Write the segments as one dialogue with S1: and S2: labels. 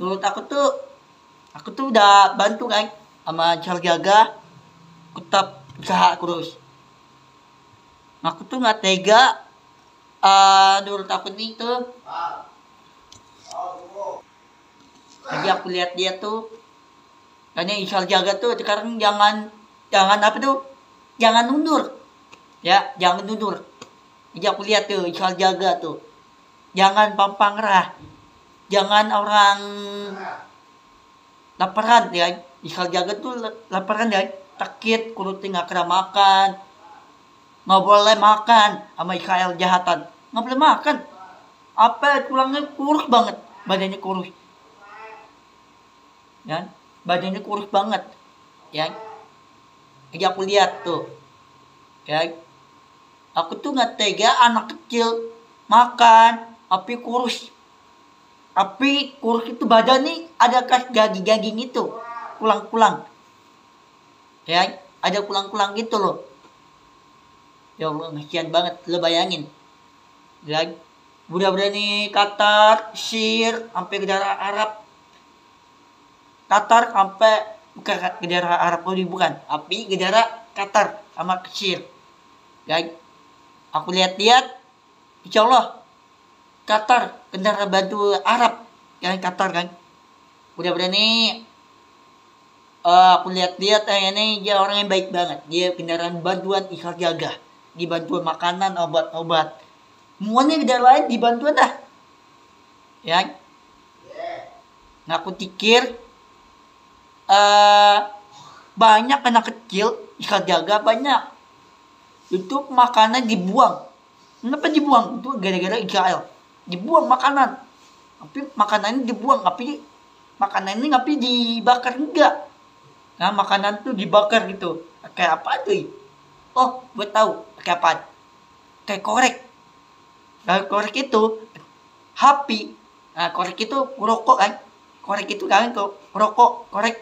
S1: Menurut aku tuh udah bantu kan sama cara jaga, aku tetap usaha terus. Aku tuh nggak tega. Menurut aku nih tuh, jadi aku lihat dia tuh, kayaknya Isal jaga tuh sekarang jangan apa tuh, jangan mundur, ya jangan mundur. Jadi aku lihat tuh Isal jaga tuh, jangan pampang rah, jangan orang laparan ya. Isal jaga tuh laparan ya, sakit kurut nggak kena makan, nggak boleh makan sama Israel jahatan, nggak boleh makan. Apa tulangnya kurus banget, badannya kurus, ya badannya kurus banget, ya. Jadi aku lihat tuh, ya aku tuh nggak tega anak kecil makan tapi kurus itu badan nih ada kas gagi-gaging itu, kulang-kulang, ya ada kulang-kulang gitu loh. Ya Allah, kasihan banget, lo bayangin, ya udah berani Qatar, Syir, sampai ke daerah Arab. Qatar sampai bukan ke daerah Arab Saudi, bukan, tapi ke daerah Qatar sama Syir. Ya, aku lihat-lihat, insya Allah Qatar kendaraan bantu Arab, yang Qatar kan. Udah berani, aku lihat-lihat ini dia orang yang baik banget. Dia kendaraan bantuan Isal jaga, dibantuan makanan, obat-obat. Semuanya kendaraan lain dibantuan dah. Ya, nggak aku pikir banyak anak kecil Isal jaga banyak. Itu makanan dibuang. Kenapa dibuang? Itu gara-gara Israel. Dibuang makanan. Tapi makanan ini dibuang, tapi makanan ini tapi dibakar enggak. Nah, makanan tuh dibakar gitu. Kayak apa tuh? Oh, gue tahu. Kayak apa? Kayak korek. Nah, korek itu api. Nah, korek itu rokok kan. Korek itu kan rokok, korek.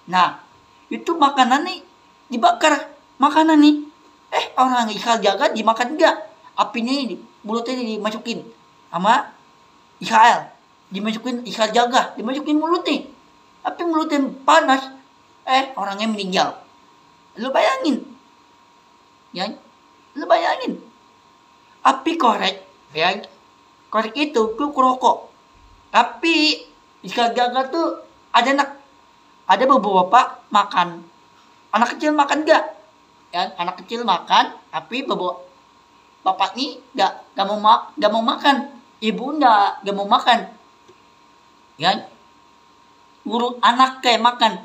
S1: Nah, itu makanan nih dibakar. Makanan nih. Orang Israel jaga dimakan enggak? Apinya ini, mulutnya dimasukin sama Israel. Dimasukin Israel jaga, dimasukin mulutnya. Tapi mulutnya panas. Orangnya meninggal. Lu bayangin. Ya, lu bayangin. Api korek, ya. Korek itu tuh rokok. Tapi Israel jaga tuh ada beberapa makan. Anak kecil makan enggak? Ya, anak kecil makan, tapi bapak nih nggak mau makan, ibu nggak mau makan, ya. Urut anak kayak makan,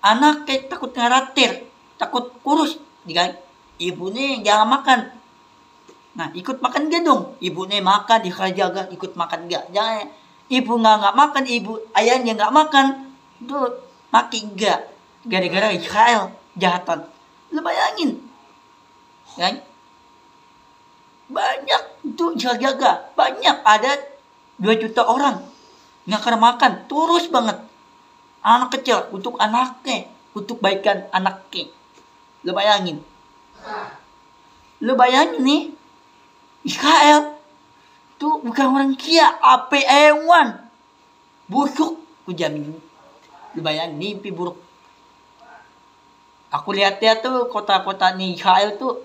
S1: anak kayak takut ngaratir, takut kurus, kan? Ibu nih jangan makan. Nah, ikut makan gak dong? Ibu nih makan, jaga ikut makan gak? Jangan. Ibu nggak makan, ibu ayahnya nggak makan, itu mati enggak? Gara-gara Israel jahatan. Lu bayangin, kan? Banyak itu jaga, banyak, ada 2 juta orang nggak kena makan, terus banget. Anak kecil untuk anaknya, untuk baikan anaknya. Lu bayangin nih, Israel tuh bukan orang kia, apa hewan busuk, ku jamin. Lu bayangin, mimpi buruk. Aku lihat-lihat tuh kota-kota nih Israel tuh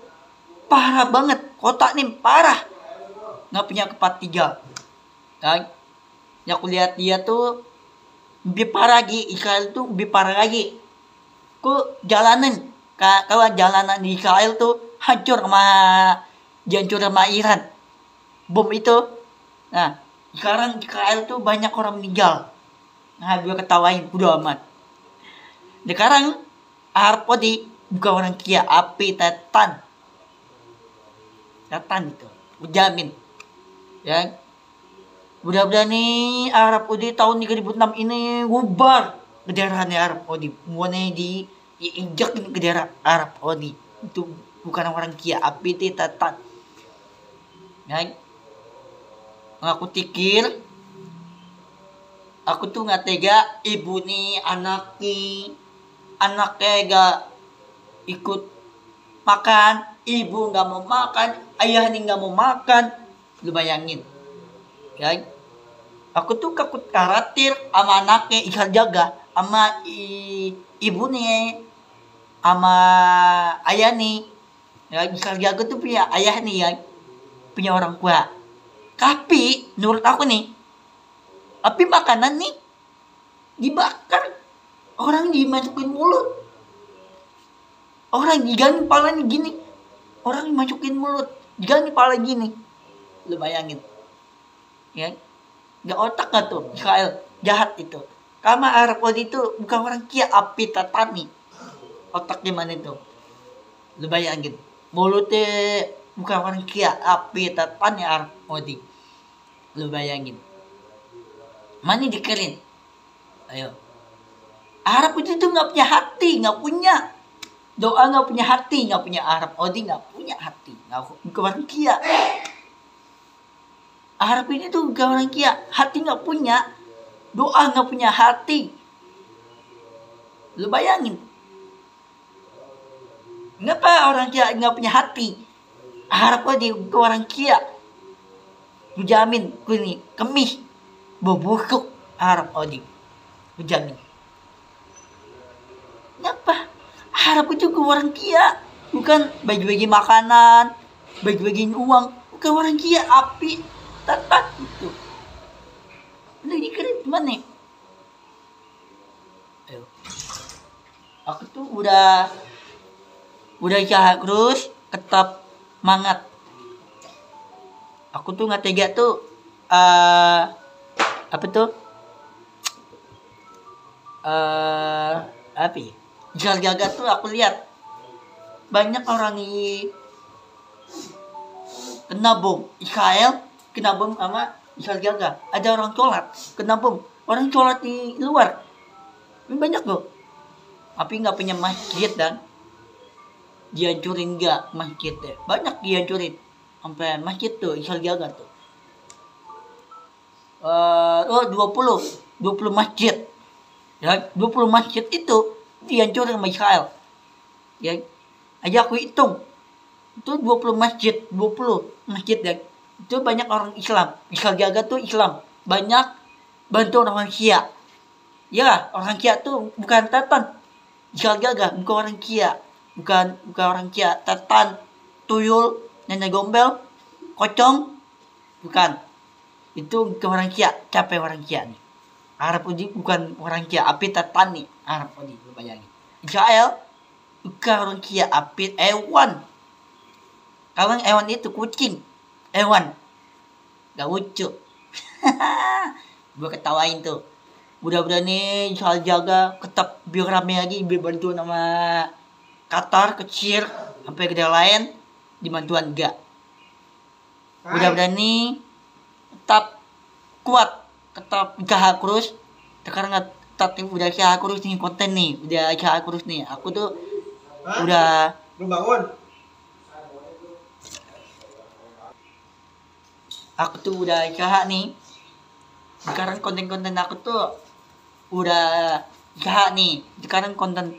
S1: parah banget. Kota nih parah. Nggak punya tempat tinggal. Kan? Yang aku lihat dia tuh lebih parah lagi. Israel tuh lebih parah lagi. Jalanan. Kalau jalanan di Israel tuh hancur sama Iran. Bom itu. Nah, sekarang Israel tuh banyak orang meninggal. Nah, gue ketawain. Udah amat. Sekarang Arab Saudi bukan orang kia, api tetan itu, ujamin, ya. Mudah-mudahan nih Arab Saudi tahun 2006 ini bubar ke daerahnya Arab Saudi, semuanya diinjak ke daerah Arab Saudi. Itu bukan orang kia, api tetan, ya. Aku pikir, aku tuh nggak tega, ibu nih anaknya gak ikut makan, ibu gak mau makan, ayah nih gak mau makan. Lu bayangin, ya. Aku tuh takut khawatir sama anaknya Ikhal Jaga, sama ibu nih, sama ayah nih. Ya, Ikhal Jaga tuh punya ayah nih ya, punya orang tua. Tapi menurut aku nih, tapi makanan nih dibakar, orang dimasukin mulut, orang digangin palanya gini, orang dimasukin mulut, digangin pala gini. Lu bayangin, ya? Gak otak gak tuh, Israel jahat itu. Karena Arab Saudi itu bukan orang kia api tatami, otaknya mana itu? Lu bayangin, mulutnya bukan orang kia api tatami Arab Saudi. Lu bayangin, mana dikerin? Ayo, Arab itu tuh nggak punya hati, nggak punya doa, nggak punya hati, nggak punya Arab Saudi, nggak punya hati, nggak orang kia. Arab ini tuh bukan orang kia, hati nggak punya, doa nggak punya hati. Lu bayangin, kenapa orang kia nggak punya hati? Arab Saudi bukan orang kia. Gue jamin, gue nih kemis, bubusuk Arab Saudi. Gue jamin. Kenapa? Arab itu ke orang kia, bukan bagi-bagi makanan, bagi-bagiin uang, bukan orang kia api tatat itu. Udah dikira gimana? Ayo. Aku tuh udah jahat terus, tetap mangat. Aku tuh nggak tega tuh, apa tuh? Apa ya? Jaga tuh aku lihat banyak orang kena bom Israel, kena bom sama Israel Jaga. Ada orang sholat kena bom, orang sholat di luar. Ini banyak loh. Tapi nggak punya masjid dan dihancurin nggak masjidnya. Banyak dihancurin sampai masjid tuh Israel Jaga tuh. 20 masjid. Ya, 20 masjid itu dihancurin sama Israel. Ya, aja aku hitung. Itu 20 masjid, 20 masjid ya. Itu banyak orang Islam. Israel Jaga tuh Islam. Banyak bantu orang Syiah. Ya, orang Syiah tuh bukan tatan. Israel Jaga bukan orang Syiah. Bukan orang Syiah. Tatan, tuyul, nenek gombel, kocong, bukan. Itu bukan orang Syiah. Capek orang Syiah nih. Arab Saudi bukan orang kia api tatani. Arab Saudi, lu bayangin. Israel bukan orang kia api hewan. Kalau hewan itu kucing, hewan, gak lucu. Gue ketawain tuh. Mudah-mudahan nih Israel Jaga tetap biar rame lagi, biar bantu nama Qatar kecil sampai ke daerah lain dibantuan enggak. Mudah-mudahan nih tetap kuat, tetap jahat terus. Sekarang tetap udah jahat terus nih konten nih, udah jahat terus nih. Aku tuh udah
S2: belum bangun.
S1: Aku tuh udah jahat nih. Sekarang konten-konten aku tuh udah jahat nih. Sekarang konten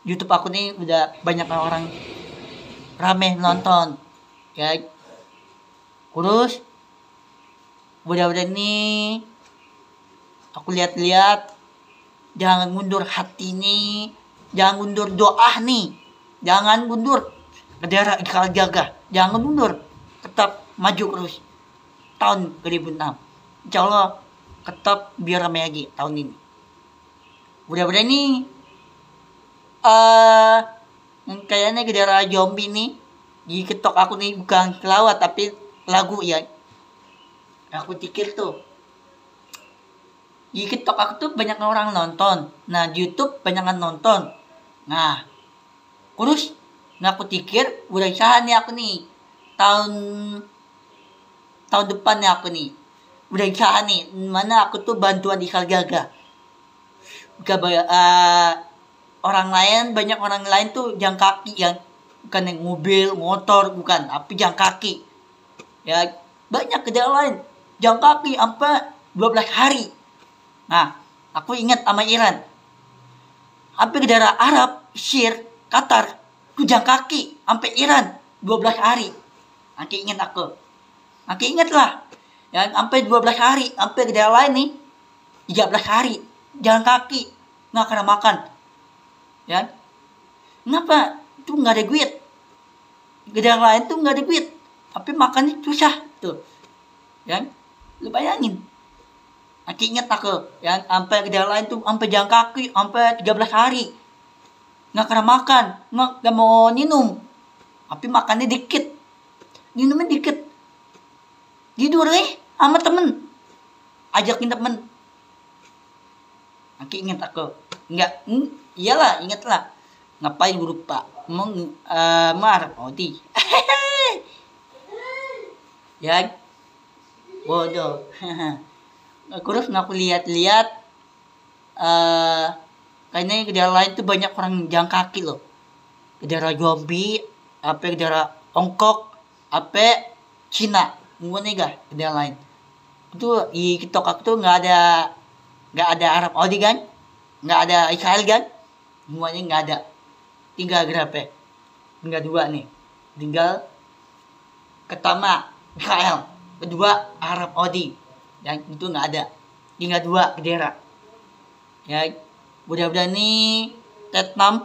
S1: YouTube aku nih udah banyak orang rame nonton. Ya. Terus mudah-mudahan nih aku lihat-lihat, jangan mundur hati nih, jangan mundur doa nih, jangan mundur ke daerah Israel Jaga, jangan mundur, tetap maju terus tahun 2006. Insya Allah tetap biar ramai lagi tahun ini. Mudah-mudahan nih kayaknya ke daerah zombie nih di TikTok aku nih bukan selawat tapi lagu ya. Aku pikir tuh di TikTok aku tuh banyak orang nonton. Nah di YouTube banyak nonton. Nah terus aku pikir udah usaha nih aku nih tahun depan nih aku nih udah usaha nih mana aku tuh bantuan di Israel Jaga. Gak banyak orang lain, banyak orang lain tuh jalan kaki, yang bukan yang mobil motor, bukan, tapi jalan kaki ya. Banyak ke daerah lain jalan kaki sampai 12 hari. Nah, aku ingat sama Iran. Sampai ke daerah Arab, Syir, Qatar, aku jalan kaki sampai Iran 12 hari. Nanti ingat aku. Nanti ingat lah. Ya, sampai 12 hari, sampai ke daerah lain nih 13 hari jalan kaki nggak kena makan. Ya, kenapa? Itu nggak ada duit. Ke daerah lain tuh nggak ada duit, tapi makannya susah tuh. Ya, lu bayangin. Aku ingat aku, yang sampai ke daerah lain tuh sampai jalan kaki, sampai 13 hari nggak kena makan, nggak mau minum, tapi makannya dikit, minumnya dikit, tidur sama temen, ajakin temen. Aku ingat aku, nggak, iyalah ingat lah, ngapain gue lupa, marah Odi, ya, bodoh. Terus aku lihat-lihat, kayaknya ke daerah lain tuh banyak orang jalan kaki loh. Ke daerah Jambi, ke daerah Hongkong, Cina, semua nih gak ke daerah lain. Itu di TikTok aku tuh nggak ada Arab Saudi kan, nggak ada Israel kan, semuanya nggak ada. Tinggal berapa? Tinggal 2 nih. Tinggal pertama Israel, kedua Arab Saudi. Yang itu nggak ada, tinggal 2 ke daerah. Ya, mudah-mudahan nih Vietnam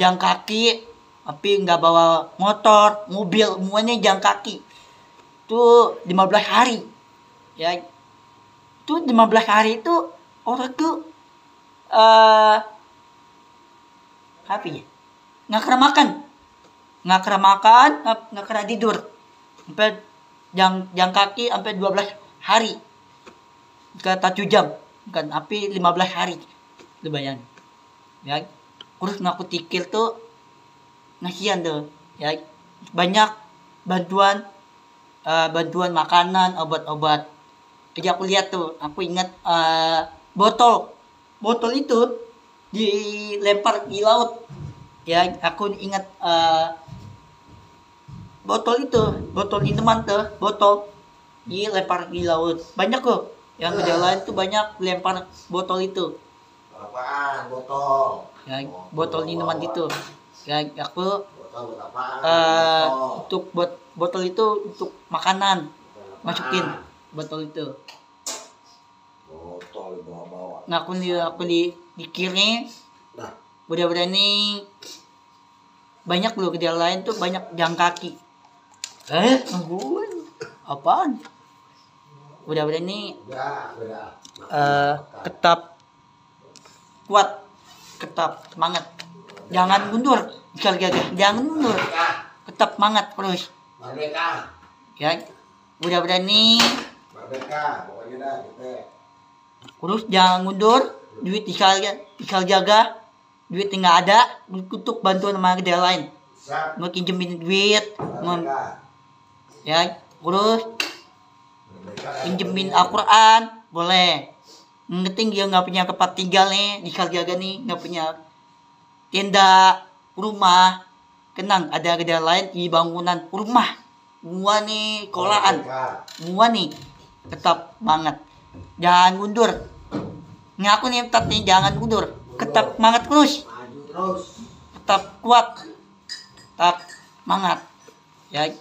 S1: jalan kaki, tapi nggak bawa motor, mobil, semuanya jalan kaki. Itu 15 hari. Ya, itu 15 hari itu orang tuh apa ya? Nggak kena makan, nggak kena tidur. Sampai jalan kaki sampai 12 hari. Kata 7 jam, kan api 15 hari. Lu bayangin. Ya. Terus ngaku tikir tuh ngasihan tuh. Ya. Banyak bantuan makanan, obat-obat. Jadi aku lihat tuh, aku ingat botol itu dilempar di laut. Ya, aku ingat botol minuman tuh, botol dilempar di laut. Banyak kok yang ke jalan tuh banyak lempar botol itu.
S2: Apaan botol?
S1: Ya, botol minuman itu. Ya, aku untuk botol itu untuk makanan. Masukin botol itu.
S2: Botol bawa-bawa.
S1: Nah, aku dikirim.
S2: Nah,
S1: Udah nih banyak loh ke jalan lain tuh banyak jalan kaki. Gue apaan? Udah nih tetap kuat, tetap semangat, jangan mundur, jangan mundur, tetap semangat terus.
S2: Merdeka.
S1: Ya, udah nih.
S2: Merdeka, pokoknya dah gitu.
S1: Terus jangan mundur, duit dikal jaga, duit nggak ada, untuk bantuan sama daerah lain. Mau pinjemin duit, ya, terus pinjemin Al-Quran boleh. Penting dia nggak punya tempat tinggal nih, dikal jaga nih, nggak punya tenda, rumah, tenang, ada daerah lain di bangunan rumah, semua nih kolaan, semua nih tetap banget, jangan mundur. Ngaku nih tetap nih jangan mundur, tetap semangat terus, tetap kuat, tetap semangat. Ya,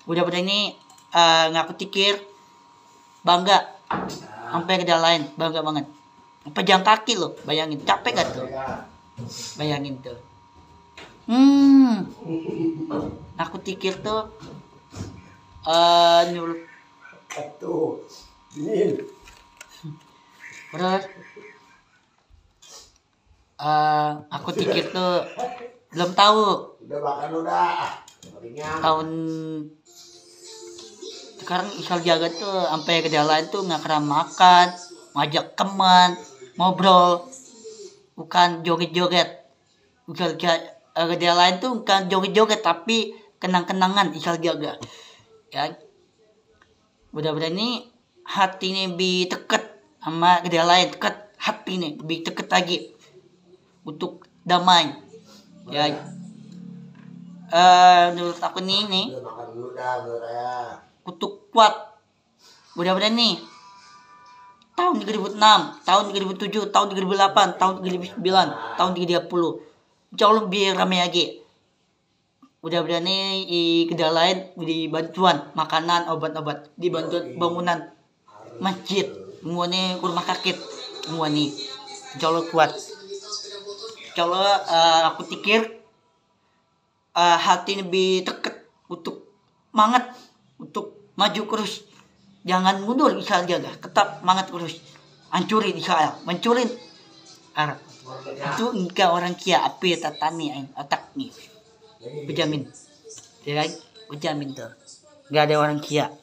S1: udah ini ngaku tikir bangga sampai ke daerah lain, bangga banget. Sampai jalan kaki loh, bayangin capek gak tuh? Bayangin tuh. Aku tikir tuh nyuruh
S2: tuh ini
S1: terus aku tikir tuh belum tahu
S2: udah makan udah
S1: tahun sekarang Isal jaga tuh sampai ke daerah lain tuh nggak kena makan, ngajak teman ngobrol, bukan joget-joget. Isal ke daerah lain tuh bukan joget-joget tapi kenang-kenangan Isal jaga. Ya, mudah-mudahan ini hati ini lebih deket sama ke daerah lain, deket hati ini lebih deket lagi untuk damai. Ya, menurut aku nih
S2: udah makan dulu dah menurut saya.
S1: Kutuk kuat. Mudah-mudahan nih tahun 2006, tahun 2007, tahun 2008, tahun 2009, tahun 2030 jauh lebih ramai lagi. udah berani ke lain di bantuan makanan obat-obat di bantuan bangunan masjid semuanya rumah sakit semua nih insya Allah kuat insya Allah aku pikir hati lebih deket untuk semangat untuk maju terus jangan mundur Israel jaga tetap semangat terus hancurin Israel mencurin Arab itu enggak orang kia apa tatani otak nih Benjamin, ya kan? Benjamin tuh, nggak ada orang kia.